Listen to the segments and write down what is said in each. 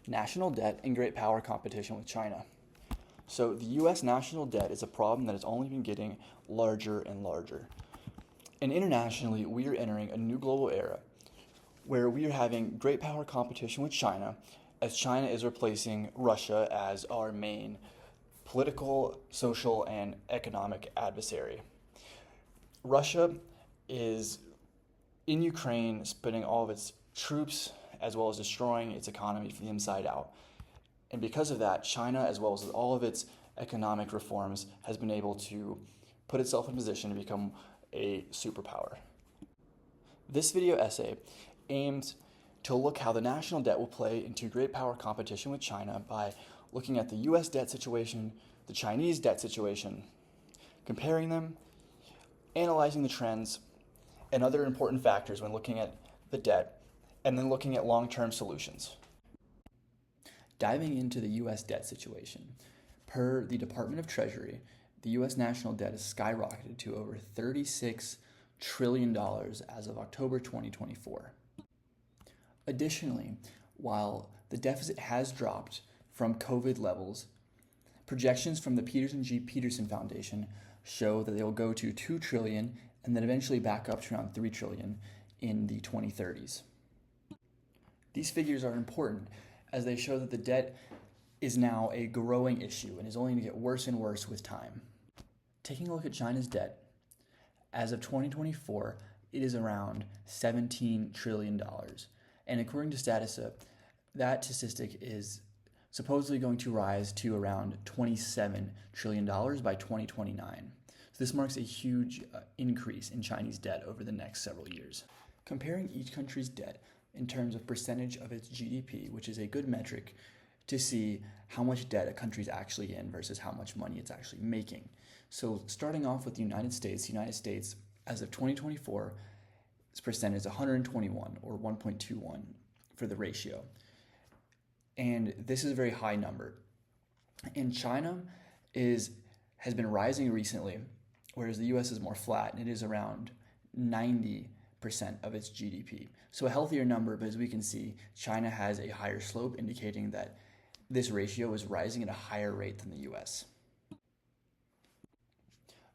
national debt and great power competition with China. So the US national debt is a problem that has only been getting larger and larger. And internationally, we are entering a new global era where we are having great power competition with China, as China is replacing Russia as our main political, social, and economic adversary. Russia is in Ukraine, spending all of its troops as well as destroying its economy from the inside out. And because of that, China, as well as all of its economic reforms, has been able to put itself in a position to become a superpower. This video essay aims to look how the national debt will play into great power competition with China by looking at the US debt situation, the Chinese debt situation, comparing them, analyzing the trends, and other important factors when looking at the debt, and then looking at long-term solutions. Diving into the US debt situation, per the Department of Treasury, the US national debt has skyrocketed to over $36 trillion as of October 2024. Additionally, while the deficit has dropped from COVID levels, projections from the Peterson G. Peterson Foundation show that they will go to $2 trillion and then eventually back up to around $3 trillion in the 2030s. These figures are important as they show that the debt is now a growing issue and is only going to get worse and worse with time. Taking a look at China's debt, as of 2024, it is around $17 trillion. And according to Statista, that statistic is supposedly going to rise to around $27 trillion by 2029. So this marks a huge increase in Chinese debt over the next several years. Comparing each country's debt in terms of percentage of its GDP, which is a good metric to see how much debt a country is actually in versus how much money it's actually making. So starting off with the United States, as of 2024, its percent is 121 or 1.21 for the ratio. And this is a very high number. And China has been rising recently, whereas the US is more flat, and it is around 90% of its GDP. So a healthier number, but as we can see, China has a higher slope, indicating that this ratio is rising at a higher rate than the US.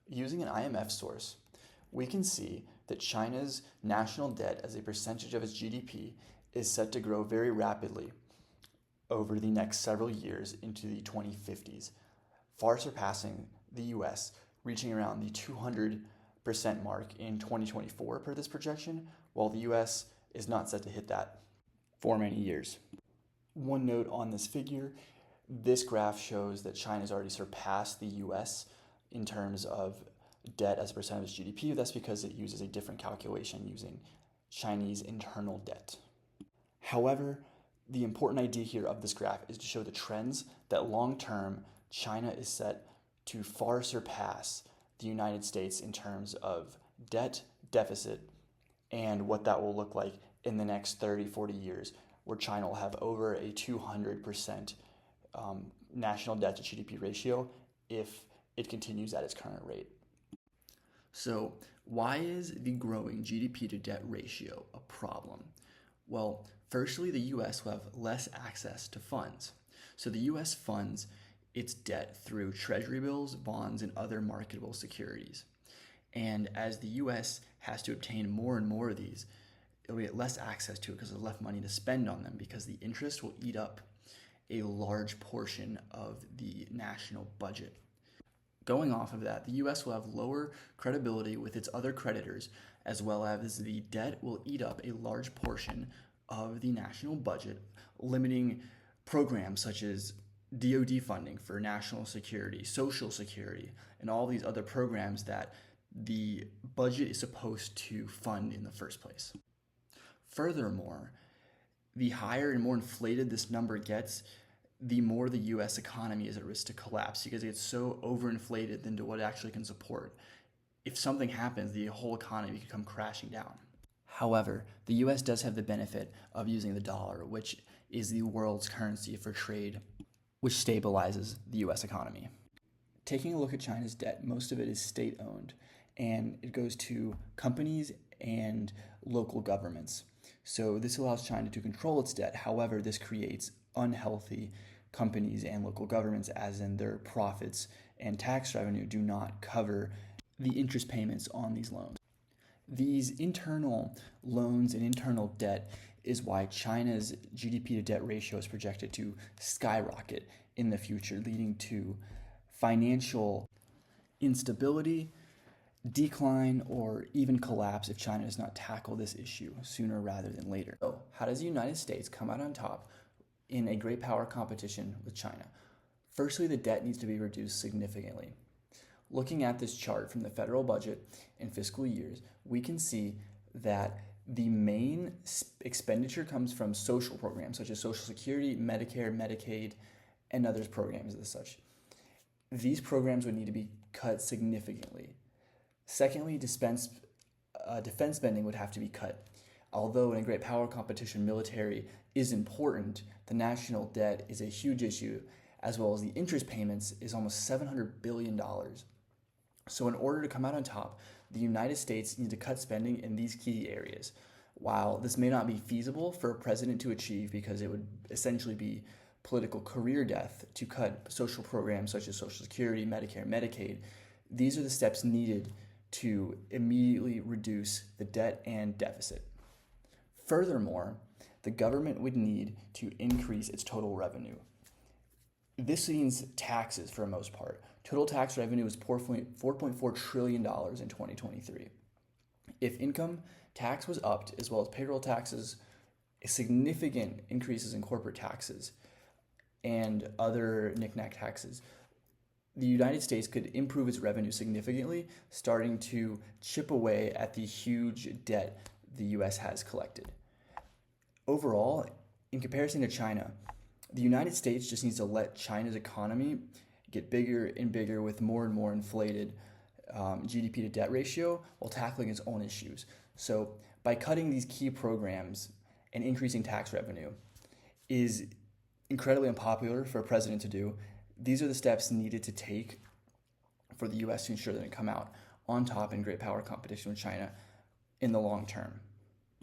Using an IMF source, we can see that China's national debt as a percentage of its GDP is set to grow very rapidly over the next several years into the 2050s, far surpassing the US, reaching around the 200% mark in 2024 per this projection, while the US is not set to hit that for many years. One note on this figure, this graph shows that China has already surpassed the US in terms of debt as a percent of its GDP. That's because it uses a different calculation using Chinese internal debt. However, the important idea here of this graph is to show the trends that long-term China is set to far surpass the United States in terms of debt, deficit, and what that will look like in the next 30, 40 years, where China will have over a 200% national debt to GDP ratio if it continues at its current rate. So why is the growing GDP to debt ratio a problem? Well, firstly, the US will have less access to funds. So the US funds its debt through treasury bills, bonds, and other marketable securities. And as the US has to obtain more and more of these, it'll get less access to it because there's less money to spend on them, because the interest will eat up a large portion of the national budget. Going off of that, the US will have lower credibility with its other creditors, as well as the debt will eat up a large portion of the national budget, limiting programs such as DoD funding for national security, social security, and all these other programs that the budget is supposed to fund in the first place. Furthermore, the higher and more inflated this number gets, the more the US economy is at risk to collapse, because it gets so overinflated than to what it actually can support. If something happens, the whole economy could come crashing down. However, the US does have the benefit of using the dollar, which is the world's currency for trade, which stabilizes the US economy. Taking a look at China's debt, most of it is state-owned, and it goes to companies and local governments. So this allows China to control its debt. However, this creates unhealthy companies and local governments, as in their profits and tax revenue, do not cover the interest payments on these loans. These internal loans and internal debt is why China's GDP to debt ratio is projected to skyrocket in the future, leading to financial instability, decline, or even collapse if China does not tackle this issue sooner rather than later. So, how does the United States come out on top in a great power competition with China? Firstly, the debt needs to be reduced significantly. Looking at this chart from the federal budget in fiscal years, we can see that the main expenditure comes from social programs such as Social Security, Medicare, Medicaid, and other programs as such. These programs would need to be cut significantly. Secondly, defense spending would have to be cut. Although in a great power competition, military is important, the national debt is a huge issue, as well as the interest payments is almost $700 billion. So in order to come out on top, the United States needs to cut spending in these key areas. While this may not be feasible for a president to achieve because it would essentially be political career death to cut social programs such as Social Security, Medicare, Medicaid, these are the steps needed to immediately reduce the debt and deficit. Furthermore, the government would need to increase its total revenue. This means taxes for the most part. Total tax revenue is $4.4 trillion in 2023. If income tax was upped, as well as payroll taxes, significant increases in corporate taxes, and other knick-knack taxes, the United States could improve its revenue significantly, starting to chip away at the huge debt the U.S. has collected. Overall, in comparison to China, the United States just needs to let China's economy get bigger and bigger with more and more inflated GDP to debt ratio while tackling its own issues. So by cutting these key programs and increasing tax revenue is incredibly unpopular for a president to do. These are the steps needed to take for the U.S. to ensure that it come out on top in great power competition with China in the long term.